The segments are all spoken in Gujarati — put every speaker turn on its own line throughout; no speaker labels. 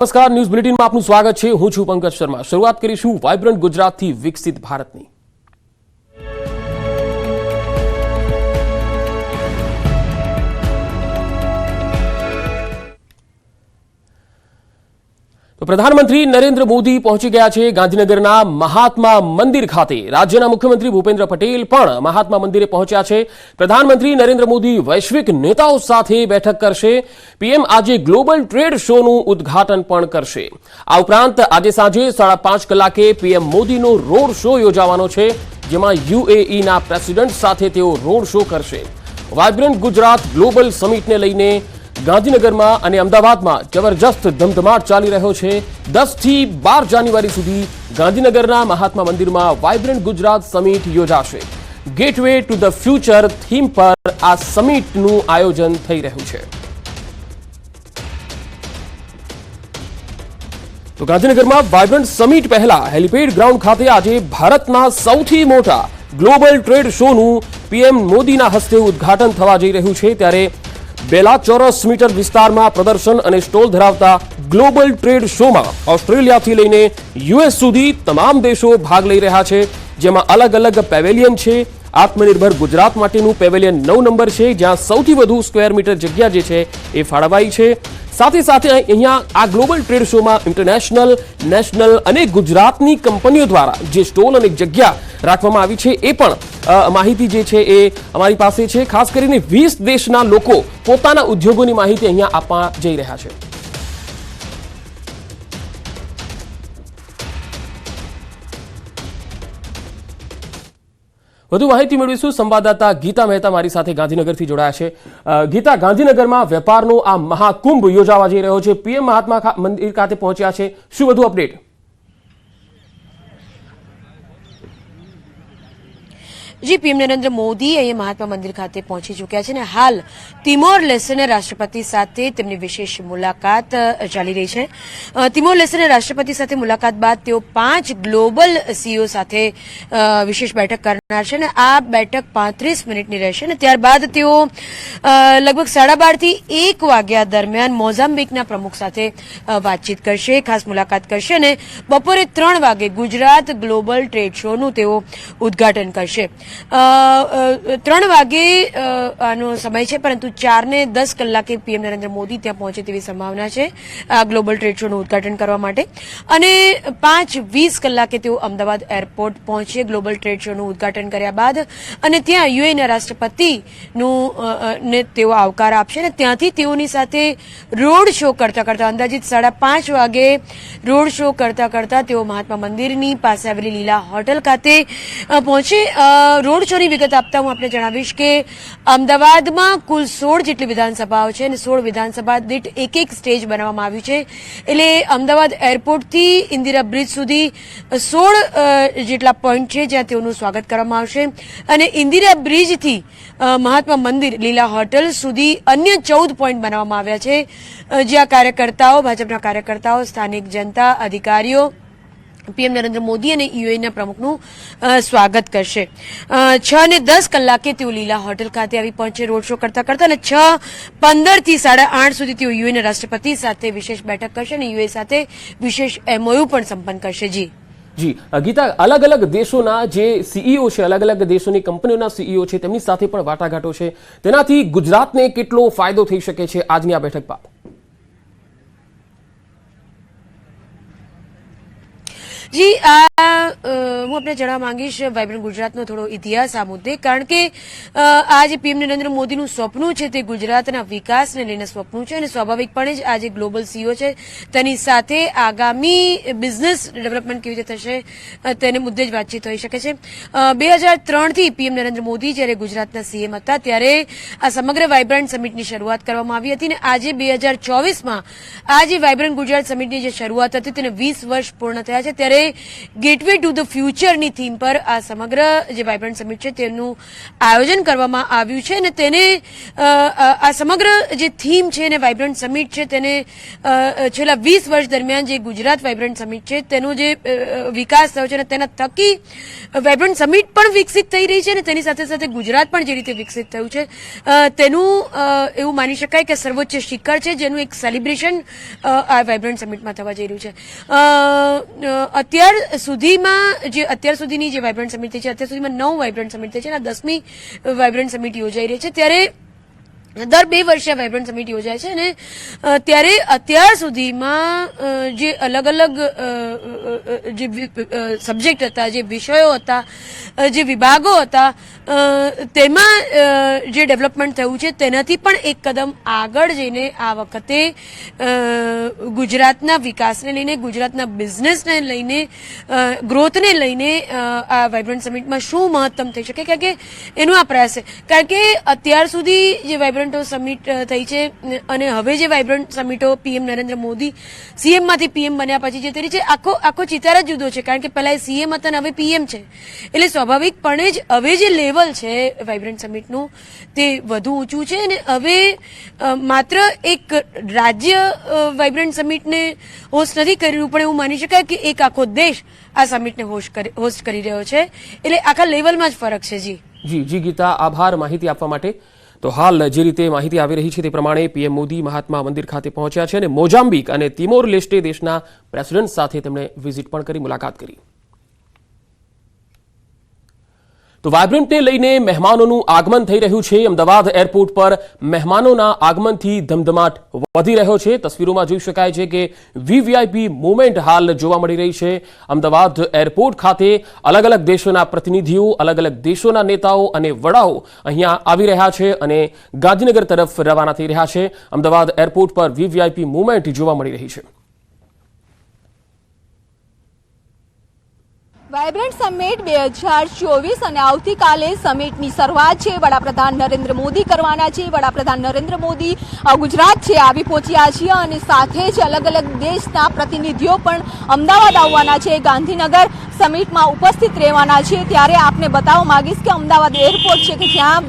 નમસ્કાર, ન્યૂઝ બુલેટિનમાં આપનું સ્વાગત છે. હું છું પંકજ શર્મા. શરૂઆત કરીશું વાઇબ્રન્ટ ગુજરાતથી વિકસિત ભારતની. તો પ્રધાનમંત્રી નરેન્દ્ર મોદી પહોંચી ગયા છે ગાંધીનગરના મહાત્મા મંદિર ખાતે. રાજ્યના મુખ્યમંત્રી ભૂપેન્દ્ર પટેલ પણ મહાત્મા મંદિરે પહોંચ્યા છે. પ્રધાનમંત્રી નરેન્દ્ર મોદી વૈશ્વિક નેતાઓ સાથે બેઠક કરશે. પીએમ આજે ગ્લોબલ ટ્રેડ શોનું ઉદ્ઘાટન પણ કરશે. આ ઉપરાંત આજે સાંજે 5:30 કલાકે પીએમ મોદીનો રોડ શો યોજાવાનો છે, જેમાં યુએઈના પ્રેસિડેન્ટ સાથે તેઓ રોડ શો કરશે. વાઇબ્રન્ટ ગુજરાત ગ્લોબલ સમિટને લઈને ગાંધીનગરમાં અને અમદાવાદમાં જબરજસ્ત ધમધમાટ ચાલી રહ્યો છે. 10 થી 12 જાન્યુઆરી સુધી ગાંધીનગરના મહાત્મા મંદિરમાં વાઇબ્રન્ટ ગુજરાત સમિટ યોજાશે. Gateway to the future theme પર આ સમિટનું આયોજન થઈ રહ્યું છે. તો ગાંધીનગરમાં વાઇબ્રન્ટ સમિટ પહેલા હેલિપેડ ગ્રાઉન્ડ ખાતે આજે ભારતના સૌથી મોટા ગ્લોબલ ટ્રેડ શોનું પીએમ મોદીના હસ્તે ઉદ્ઘાટન થવા જઈ રહ્યું છે. ત્યારે 2 લાખ ચોરસ મીટર વિસ્તારમાં પ્રદર્શન અને સ્ટોલ ધરાવતા ગ્લોબલ ટ્રેડ શોમાં ઓસ્ટ્રેલિયાથી લઈને યુએસ સુધી તમામ દેશો ભાગ લઈ રહ્યા છે, જેમાં અલગ અલગ પેવેલિયન છે. આત્મનિર્ભર ગુજરાત માટેનું પેવેલિયન 9 નંબર છે, જ્યાં સૌથી વધુ સ્ક્વેર મીટર જગ્યા જે છે એ ફાળવાઈ છે. સાથે સાથે અહીંયા આ ગ્લોબલ ટ્રેડ શોમાં ઇન્ટરનેશનલ, નેશનલ અને ગુજરાતની કંપનીઓ દ્વારા જે સ્ટોલ અને જગ્યા રાખવામાં આવી છે એ પણ માહિતી જે છે એ અમારી પાસે છે. ખાસ કરીને 20 દેશના લોકો પોતાના ઉદ્યોગોની માહિતી અહીંયા આપવા જઈ રહ્યા છે. વધુ માહિતી મેળવીશું. સંવાદદાતા ગીતા મહેતા મારી સાથે ગાંધીનગરથી જોડાયા છે. ગીતા, ગાંધીનગરમાં વેપારનો આ મહાકુંભ યોજાવા જઈ રહ્યો છે. પીએમ મહાત્મા મંદિર ખાતે પહોંચ્યા છે. શું વધુ અપડેટ?
જી, પીએમ નરેન્દ્ર મોદી અહીંયા મહાત્મા મંદિર ખાતે પહોંચી ચૂક્યા છે અને હાલ તિમોર લેસ્ટેના રાષ્ટ્રપતિ સાથે તેમની વિશેષ મુલાકાત ચાલી રહી છે. તિમોર લેસ્ટેના રાષ્ટ્રપતિ સાથે મુલાકાત બાદ તેઓ 5 ગ્લોબલ સીઈઓ સાથે વિશેષ બેઠક કરનાર છે અને આ બેઠક 35 મિનિટની રહેશે અને ત્યારબાદ તેઓ લગભગ 12:30 થી 1 વાગ્યા દરમિયાન મોઝામ્બિકના પ્રમુખ સાથે વાતચીત કરશે, ખાસ મુલાકાત કરશે અને બપોરે 3 વાગે ગુજરાત ગ્લોબલ ટ્રેડ શોનું તેઓ ઉદ્ઘાટન કરશે. 3 વાગે આનો સમય છે, પરંતુ 4:10 કલાકે પીએમ નરેન્દ્ર મોદી ત્યાં પહોંચે તેવી સંભાવના છે આ ગ્લોબલ ટ્રેડ શોનું ઉદ્ઘાટન કરવા માટે. અને 5:20 કલાકે તેઓ અમદાવાદ એરપોર્ટ પહોંચે ગ્લોબલ ટ્રેડ શોનું ઉદ્ઘાટન કર્યા બાદ અને ત્યાં યુએઈના રાષ્ટ્રપતિનું ને તેઓ આવકાર આપશે અને ત્યાંથી તેઓની સાથે રોડ શો કરતા કરતા અંદાજિત 5:30 વાગે રોડ શો કરતા કરતા તેઓ મહાત્મા મંદિરની પાસે આવેલી લીલા હોટલ ખાતે પહોંચે. રોડ શોની વિગત આપતા હું આપને જણાવીશ કે અમદાવાદમાં કુલ 16 જેટલી વિધાનસભાઓ છે અને 16 વિધાનસભા દીઠ એક સ્ટેજ બનાવવામાં આવ્યું છે. એટલે અમદાવાદ એરપોર્ટથી ઇન્દિરા બ્રિજ સુધી 16 જેટલા પોઈન્ટ છે જ્યાં તેઓનું સ્વાગત કરવામાં આવશે અને ઇન્દિરા બ્રિજથી મહાત્મા મંદિર લીલા હોટલ સુધી અન્ય 14 પોઈન્ટ બનાવવામાં આવ્યા છે, જ્યાં કાર્યકર્તાઓ, ભાજપના કાર્યકર્તાઓ, સ્થાનિક જનતા, અધિકારીઓ પીએમ નરેન્દ્ર મોદી અને યુએઈના પ્રમુખનું સ્વાગત કરશે. 6:10 કલાકે તેઓ લીલા હોટલ ખાતે આવી પહોંચે રોડ શો કરતા કરતા અને 6:15 થી 8:30 સુધી તેઓ યુએઈના રાષ્ટ્રપતિ સાથે વિશેષ બેઠક કરશે અને યુએઈ સાથે વિશેષ MOU પણ સંપન્ન કરશે.
જી ગીતા, અલગ અલગ દેશોના જે સીઈઓ છે, અલગ અલગ દેશોની કંપનીઓના સીઈઓ છે, તેમની સાથે પણ વાટાઘાટો છે. તેનાથી ગુજરાતને કેટલો ફાયદો થઈ શકે છે આજની આ બેઠક બાદ?
જી, હું આપને જણાવવા માંગીશ વાઇબ્રન્ટ ગુજરાતનો થોડો ઇતિહાસ આ મુદ્દે, કારણ કે આ જે પીએમ નરેન્દ્ર મોદીનું સ્વપ્ન છે તે ગુજરાતના વિકાસને લઈને સ્વપ્ન છે અને સ્વાભાવિકપણે જ આ જે ગ્લોબલ સીઈઓ છે તેની સાથે આગામી બિઝનેસ ડેવલપમેન્ટ કેવી રીતે થશે તેને મુદ્દે જ વાતચીત થઈ શકે છે. 2003થી પીએમ નરેન્દ્ર મોદી જ્યારે ગુજરાતના સીએમ હતા ત્યારે આ સમગ્ર વાઇબ્રન્ટ સમિટની શરૂઆત કરવામાં આવી હતી અને આજે 2024માં આ જે વાઇબ્રન્ટ ગુજરાત સમિટની જે શરૂઆત હતી તેને 20 વર્ષ પૂર્ણ થયા છે. ત્યારે ગેટવે ટુ ધ ફ્યુચરની થીમ પર આ સમગ્ર જે વાઇબ્રન્ટ સમિટ છે તેનું આયોજન કરવામાં આવ્યું છે અને તેને આ સમગ્ર જે થીમ છે અને વાઇબ્રન્ટ સમિટ છે તેને છેલ્લા 20 વર્ષ દરમિયાન જે ગુજરાત વાઇબ્રન્ટ સમિટ છે તેનો જે વિકાસ થયો છે અને તેના થકી વાઇબ્રન્ટ સમિટ પણ વિકસિત થઈ રહી છે અને તેની સાથે સાથે ગુજરાત પણ જે રીતે વિકસિત થયું છે તેનું એવું માની શકાય કે સર્વોચ્ચ શિખર છે જેનું એક સેલિબ્રેશન આ વાઇબ્રન્ટ સમિટમાં થવા જઈ રહ્યું છે. અત્યાર સુધીની જે વાઇબ્રન્ટ સમિટ થઈ છે અત્યાર સુધીમાં 9 વાઇબ્રન્ટ સમિટ થઈ છે અને 10મી વાઇબ્રન્ટ સમિટ યોજાઈ રહી છે. ત્યારે દર 2 વર્ષે વાઇબ્રન્ટ સમિટ યોજાય છે અને ત્યારે અત્યાર સુધીમાં જે અલગ અલગ જે સબ્જેક્ટ હતા, જે વિષયો હતા, જે વિભાગો હતા તેમાં જે ડેવલપમેન્ટ થયું છે તેનાથી પણ એક કદમ આગળ જઈને આ વખતે ગુજરાતના વિકાસને લઈને, ગુજરાતના બિઝનેસને લઈને, ગ્રોથને લઈને આ વાઇબ્રન્ટ સમિટમાં શું મહત્તમ થઈ શકે, કારણ કે એનો આ પ્રયાસ છે. કારણ કે અત્યાર સુધી જે વાઇબ્રન્ટ સમિટ થઈ છે અને હવે જે વાઇબ્રન્ટ સમિટો પીએમ નરેન્દ્ર મોદી સીએમ માંથી પીએમ બન્યા પછી જે કરી છે આખો ચિતાર જ જુદો છે. કારણ કે પહેલા એ સીએમ હતા અને હવે પીએમ છે, એટલે સ્વાભાવિકપણે જ હવે જે લેવલ છે વાઇબ્રન્ટ સમિટનું તે વધુ ઊંચું છે અને હવે માત્ર એક રાજ્ય વાઇબ્રન્ટ સમિટને હોસ્ટ નથી કરી રહ્યું પણ એવું માની શકાય કે એક આખો દેશ આ સમિટને હોસ્ટ કરી રહ્યો છે, એટલે આખા લેવલમાં જ ફરક છે.
જી ગીતા, આભાર માહિતી આપવા માટે. તો હાલ જે રીતે માહિતી આવી રહી છે તે પ્રમાણે પીએમ મોદી મહાત્મા મંદિર ખાતે પહોંચ્યા છે અને મોઝામ્બિક અને તિમોર લેસ્ટે દેશના પ્રેસિડેન્ટ સાથે તેમણે વિઝિટ પણ કરી, મુલાકાત કરી. તો વાઇબ્રન્ટને લઈને મહેમાનોનું આગમન થઈ રહ્યું છે. અમદાવાદ એરપોર્ટ પર મહેમાનોના આગમનથી ધમધમાટ વધી રહ્યો છે. તસવીરોમાં જોઈ શકાય છે કે વીવીઆઈપી મુવમેન્ટ હાલ જોવા મળી રહી છે. અમદાવાદ એરપોર્ટ ખાતે અલગ અલગ દેશોના પ્રતિનિધિઓ, અલગ અલગ દેશોના નેતાઓ અને વડાઓ અહીંયા આવી રહ્યા છે અને ગાંધીનગર તરફ રવાના થઈ રહ્યા છે. અમદાવાદ એરપોર્ટ પર વીવીઆઈપી મુવમેન્ટ જોવા મળી રહી છે.
વાઇબ્રન્ટ સમિટ 2024 અને આવતીકાલે સમિટની શરૂઆત છે. વડાપ્રધાન નરેન્દ્ર મોદી કરવાના છે. વડાપ્રધાન નરેન્દ્ર મોદી ગુજરાત છે આવી પહોંચ્યા છે અને સાથે જ અલગ અલગ દેશના પ્રતિનિધિઓ પણ અમદાવાદ આવવાના છે, ગાંધીનગર સમિટમાં ઉપસ્થિત રહેવાના છે. ત્યારે આપને બતાવવા માંગીશ કે અમદાવાદ એરપોર્ટ છે કે જ્યાં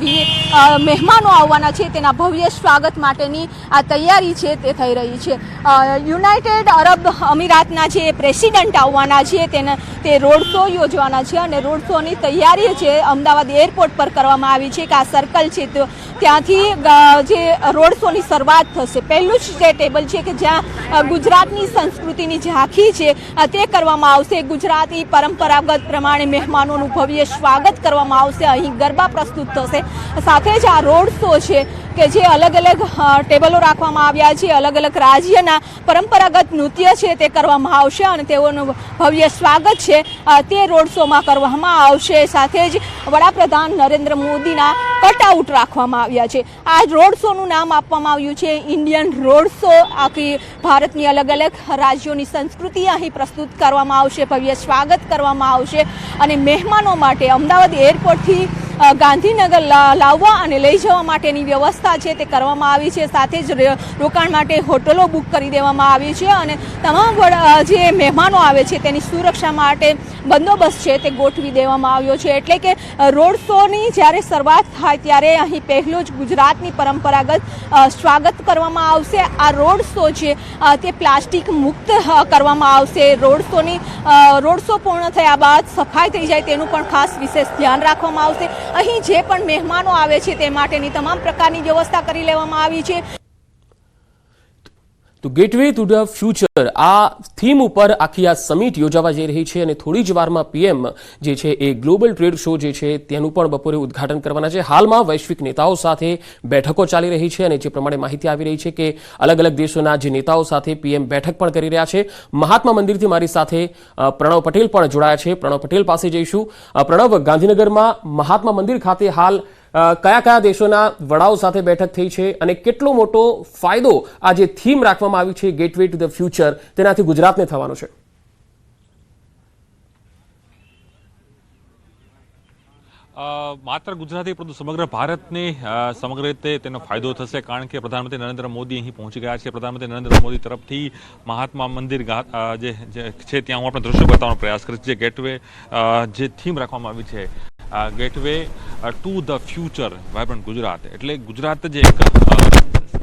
મહેમાનો આવવાના છે તેના ભવ્ય સ્વાગત માટેની આ તૈયારી છે તે થઈ રહી છે. યુનાઇટેડ અરબ અમીરાતના જે પ્રેસિડેન્ટ આવવાના છે તે રોડ શો યોજવાના છે અને રોડ શોની તૈયારી છે અમદાવાદ એરપોર્ટ પર કરવામાં આવી છે કે આ સર્કલ છે તો ત્યાંથી જે રોડ શોની શરૂઆત થશે. પહેલું જ જે ટેબલ છે કે જ્યાં ગુજરાતની સંસ્કૃતિની ઝાંખી છે તે કરવામાં આવશે. ગુજરાતી પરંપરાગત પ્રમાણે મહેમાનોનું ભવ્ય સ્વાગત કરવામાં આવશે. અહીં ગરબા પ્રસ્તુત થશે. સાથે જ આ રોડ શો છે કે જે અલગ અલગ ટેબલો રાખવામાં આવ્યા છે, અલગ અલગ રાજ્યના પરંપરાગત નૃત્ય છે તે કરવામાં આવશે અને તેઓનું ભવ્ય સ્વાગત છે તે રોડ શોમાં કરવામાં આવશે. સાથે જ વડાપ્રધાન નરેન્દ્ર મોદીના કટઆઉટ રાખવામાં આવ્યા છે. આ રોડ શોનું નામ આપવામાં આવ્યું છે ઇન્ડિયન રોડ શો. આખી ભારતની અલગ અલગ રાજ્યોની સંસ્કૃતિ અહીં પ્રસ્તુત કરવામાં આવશે, ભવ્ય સ્વાગત કરવામાં આવશે અને મહેમાનો માટે અમદાવાદ એરપોર્ટથી ગાંધીનગર લાવવા અને લઈ જવા માટેની વ્યવસ્થા છે તે કરવામાં આવી છે. સાથે જ રોકાણ માટે હોટલો બુક કરી દેવામાં આવી છે અને તમામ જે મહેમાનો આવે છે તેની સુરક્ષા માટે બંદોબસ્ત છે તે ગોઠવી દેવામાં આવ્યો છે. એટલે કે રોડ શોની જ્યારે શરૂઆત થાય ત્યારે અહીં પહેલું જ ગુજરાતની પરંપરાગત સ્વાગત કરવામાં આવશે. આ રોડ શો છે તે પ્લાસ્ટિક મુક્ત કરવામાં આવશે. રોડ શો પૂર્ણ થયા બાદ સફાઈ થઈ જાય તેનું પણ ખાસ વિશેષ ધ્યાન રાખવામાં આવશે. અહીં જે પણ મહેમાનો આવે છે તે માટેની તમામ પ્રકારની વ્યવસ્થા કરી લેવામાં આવી છે.
તો ગેટવે ટુ ધ ફ્યુચર આ થીમ ઉપર આખી આ સમિટ યોજાવા જઈ રહી છે અને થોડી જ વારમાં પીએમ જે છે એ ગ્લોબલ ટ્રેડ શો જે છે તેનું પણ બપોરે ઉદ્ઘાટન કરવાના છે. હાલમાં વૈશ્વિક નેતાઓ સાથે બેઠકો ચાલી રહી છે અને જે પ્રમાણે માહિતી આવી રહી છે કે અલગ અલગ દેશોના જે નેતાઓ સાથે પીએમ બેઠક પણ કરી રહ્યા છે. મહાત્મા મંદિરથી મારી સાથે પ્રણવ પટેલ પણ જોડાયા છે. પ્રણવ પટેલ પાસે જઈશું. પ્રણવ, ગાંધીનગરમાં મહાત્મા મંદિર ખાતે હાલ કયા કયા દેશોના વડાઓ સાથે બેઠક થઈ છે અને કેટલો મોટો ફાયદો આ જે થીમ રાખવામાં આવી છે ગેટવે ટુ ધ ફ્યુચર તેનાથી ગુજરાતને થવાનો છે?
માત્ર ગુજરાતી પરંતુ સમગ્ર ભારતને સમગ્ર રીતે તેનો ફાયદો થશે, કારણ કે પ્રધાનમંત્રી નરેન્દ્ર મોદી અહીં પહોંચી ગયા છે. પ્રધાનમંત્રી નરેન્દ્ર મોદી તરફથી મહાત્મા મંદિર જે છે ત્યાં હું આપણે દ્રશ્યો બતાવવાનો પ્રયાસ કરીશ. જે ગેટવે જે થીમ રાખવામાં આવી છે, gateway to the future vibrant Gujarat, એટલે ગુજરાત જે એક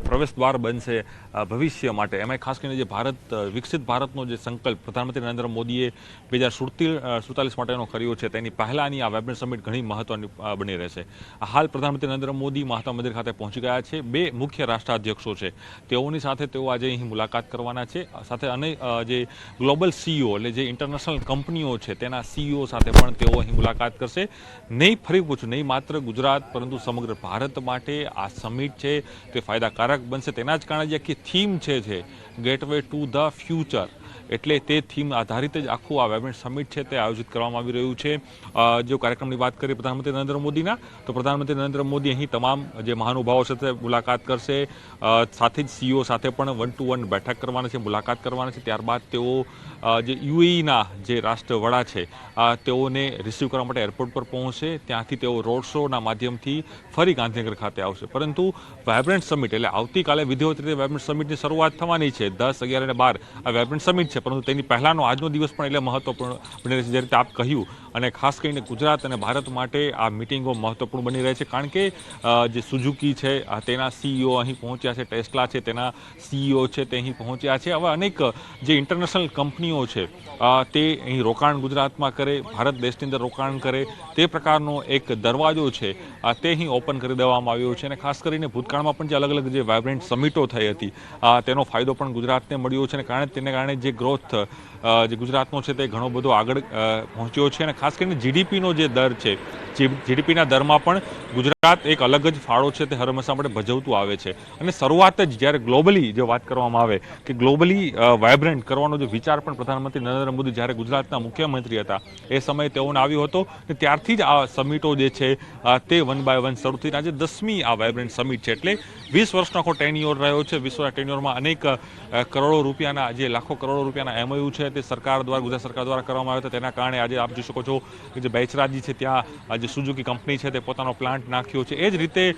પ્રવેશ દ્વાર બનશે ભવિષ્ય માટે. એમાં ખાસ કરીને જે ભારત વિકસિત ભારતનો જે સંકલ્પ પ્રધાનમંત્રી નરેન્દ્ર મોદીએ 2047 માટેનો કર્યો છે, તેની પહેલાંની આ વાઇબ્રન્ટ સમિટ ઘણી મહત્વની બની રહેશે. હાલ પ્રધાનમંત્રી નરેન્દ્ર મોદી મહાત્મા મંદિર ખાતે પહોંચી ગયા છે. બે મુખ્ય રાષ્ટ્રાધ્યક્ષો છે, તેઓની સાથે તેઓ આજે અહીં મુલાકાત કરવાના છે. સાથે અને જે ગ્લોબલ સીઈઓ એટલે જે ઇન્ટરનેશનલ કંપનીઓ છે તેના સીઈઓ સાથે પણ તેઓ અહીં મુલાકાત કરશે. નહીં, ફરી પૂછું, નહીં માત્ર ગુજરાત પરંતુ સમગ્ર ભારત માટે આ સમિટ છે તે ફાયદાકારક બનશે. તેના જ કારણે જે આખી થીમ છે ગેટવે ટુ ધ ફ્યુચર, એટલે તે થીમ આધારિત જ આખું આ વાઇબ્રન્ટ સમિટ છે તે આયોજિત કરવામાં આવી રહ્યું છે. જો કાર્યક્રમની વાત કરીએ પ્રધાનમંત્રી નરેન્દ્ર મોદીના, તો પ્રધાનમંત્રી નરેન્દ્ર મોદી અહીં તમામ જે મહાનુભાવો સાથે મુલાકાત કરશે. સાથે જ સીઈઓ સાથે પણ 1-to-1 બેઠક કરવાના છે, મુલાકાત કરવાના છે. ત્યારબાદ તેઓ જે યુએઈના જે રાષ્ટ્રવડા છે તેઓને રિસીવ કરવા માટે એરપોર્ટ પર પહોંચશે. ત્યાંથી તેઓ રોડ શોના માધ્યમથી ફરી ગાંધીનગર ખાતે આવશે. પરંતુ વાઇબ્રન્ટ સમિટ એટલે આવતીકાલે વિધિવત રીતે વાઇબ્રન્ટ સમિટની શરૂઆત થવાની છે. 10, 11 અને 12 આ વાઇબ્રન્ટ સમિટ છે, પરંતુ તેની પહેલાંનો આજનો દિવસ પણ એટલે મહત્વપૂર્ણ બની રહે છે. જે રીતે આપ કહ્યું, અને ખાસ કરીને ગુજરાત અને ભારત માટે આ મિટિંગો મહત્વપૂર્ણ બની રહે છે, કારણ કે જે સુઝુકી છે તેના સીઈઓ અહીં પહોંચ્યા છે, ટેસ્લા છે તેના સીઈઓ છે તે અહીં પહોંચ્યા છે. હવે અનેક જે ઇન્ટરનેશનલ કંપનીઓ છે તે અહીં રોકાણ ગુજરાતમાં કરે, ભારત દેશની અંદર રોકાણ કરે, તે પ્રકારનો એક દરવાજો છે તે અહીં ઓપન કરી દેવામાં આવ્યો છે. અને ખાસ કરીને ભૂતકાળમાં પણ જે અલગ અલગ જે વાઇબ્રન્ટ સમિટો થઈ હતી તેનો ફાયદો પણ ગુજરાતને મળ્યો છે. અને તેને કારણે જે ગ્રોથ જે ગુજરાતનો છે તે ઘણો બધો આગળ પહોંચ્યો છે. અને ખાસ કરીને જીડીપીનો જે દર છે, જીડીપીના દરમાં પણ ગુજરાત એક અલગ જ ફાળો છે તે હર હંમેશા માટે ભજવતું આવે છે. અને શરૂઆત જ જ્યારે ગ્લોબલી જે વાત કરવામાં આવે કે ગ્લોબલી વાઇબ્રન્ટ કરવાનો જે વિચાર પણ પ્રધાનમંત્રી નરેન્દ્ર મોદી જ્યારે ગુજરાતના મુખ્યમંત્રી હતા એ સમયે તેઓને આવ્યો હતો. અને ત્યારથી જ આ સમિટો જે છે તે 1 by 1 શરૂ થઈને આજે 10મી આ વાઇબ્રન્ટ સમિટ છે. એટલે 20 વર્ષનો આખો ટેન્યોર રહ્યો છે. 20 વર્ષના ટેન્યોરમાં અનેક કરોડો રૂપિયાના જે લાખો કરોડો રૂપિયાના એમઓયુ છે તે સરકાર દ્વારા, ગુજરાત સરકાર દ્વારા કરવામાં આવ્યા હતા. તેના કારણે આજે આપ જોઈ શકો છો કે જે બેચરાજી છે ત્યાં જે સુઝુકી કંપની છે તે પોતાનો પ્લાન્ટ નાખ્યો છે. એ જ રીતે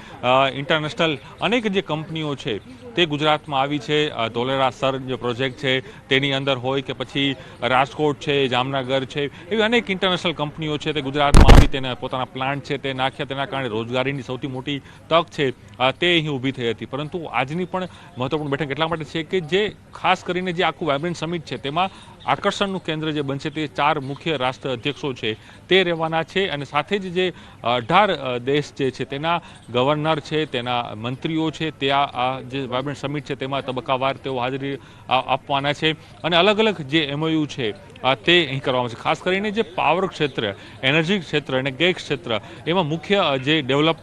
ઇન્ટરનેશનલ અનેક જે કંપનીઓ છે તે ગુજરાતમાં આવી છે. ધોલેરા સર જે પ્રોજેક્ટ છે તેની અંદર હોય કે પછી રાજકોટ છે, જામનગર છે, એવી અનેક ઇન્ટરનેશનલ કંપનીઓ છે તે ગુજરાતમાં આવી તેને પોતાના પ્લાન્ટ છે તે નાખ્યા. તેના કારણે રોજગારીની સૌથી મોટી તક છે તે અહીં ઊભી થઈ હતી. પરંતુ આજની પણ મહત્વપૂર્ણ બેઠક એટલા માટે છે કે જે ખાસ કરીને જે આખું વાઇબ્રન્ટ સમિટ છે તેમાં આકર્ષણનું કેન્દ્ર જે બનશે તે 4 મુખ્ય રાષ્ટ્ર અધ્યક્ષો છે તે રહેવાના છે. અને સાથે જ જે 18 દેશ જે છે તેના ગવર્નર છે, તેના મંત્રીઓ છે, તે આ જે વાઇબ્રન્ટ સમિટ છે તેમાં તબક્કાવાર તેઓ હાજરી આપવાના છે. અને અલગ અલગ જે એમઓયુ છે તે અહીં કરવામાં છે. ખાસ કરીને જે પાવર ક્ષેત્ર, એનર્જી ક્ષેત્ર અને ગેસ ક્ષેત્ર, એમાં મુખ્ય જે ડેવલપ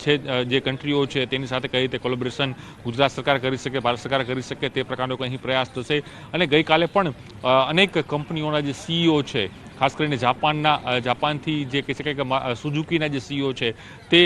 છે જે કન્ટ્રીઓ છે તેની સાથે કઈ રીતે કોલેબોરેશન ગુજરાત સરકાર કરી શકે, ભારત સરકાર કરી શકે, તે પ્રકારનો અહીં પ્રયાસ થશે. અને ગઈકાલે પણ અનેક કંપનીઓના જે સીઈઓ છે, ખાસ કરીને જાપાનથી જે કહી શકાય કે સુઝુકીના જે સીઈઓ છે તે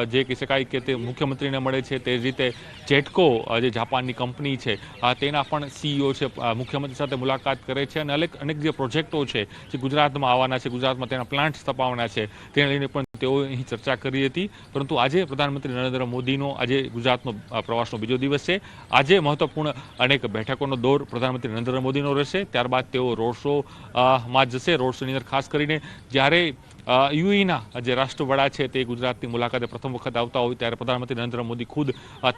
જે કહી શકાય કે તે મુખ્યમંત્રીને મળે છે. તે જ રીતે જેટકો જે જાપાનની કંપની છે તેના પણ સીઈઓ છે મુખ્યમંત્રી સાથે મુલાકાત કરે છે. અને અનેક જે પ્રોજેક્ટો છે જે ગુજરાતમાં આવવાના છે, ગુજરાતમાં તેના પ્લાન્ટ સ્થાપવાના છે, તેને લઈને પણ તેઓ અહીં ચર્ચા કરી હતી. પરંતુ આજે પ્રધાનમંત્રી નરેન્દ્ર મોદીનો આજે ગુજરાતનો પ્રવાસનો બીજો દિવસ છે. આજે મહત્વપૂર્ણ અનેક બેઠકોનો દોર પ્રધાનમંત્રી નરેન્દ્ર મોદીનો રહેશે. ત્યારબાદ તેઓ રોડ શોમાં જશે. રોડ શોની અંદર ખાસ કરીને જ્યારે યુએઈના જે રાષ્ટ્રવડા છે તે ગુજરાતની મુલાકાતે પ્રથમ વખત આવતા હોય ત્યારે પ્રધાનમંત્રી નરેન્દ્ર મોદી ખુદ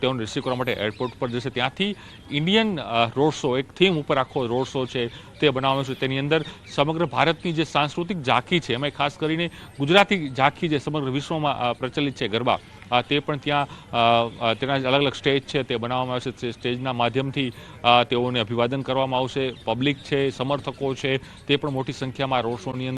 તેઓને રિસીવ કરવા માટે એરપોર્ટ પર જશે. ત્યાંથી ઇન્ડિયન રોડ શો, એક થીમ ઉપર આખો રોડ શો છે તે બનાવવાનો છે. તેની અંદર સમગ્ર ભારતની જે સાંસ્કૃતિક ઝાંખી છે, એમાં ખાસ કરીને ગુજરાતી ઝાંખી જે સમગ્ર વિશ્વમાં પ્રચલિત છે ગરબા, તે પણ ત્યાં તેના અલગ અલગ સ્ટેજ છે તે બનાવવામાં આવશે. સ્ટેજના માધ્યમથી તેઓને અભિવાદન કરવામાં આવશે. પબ્લિક છે, સમર્થકો છે, તે પણ મોટી સંખ્યામાં રોડ શોની અંદર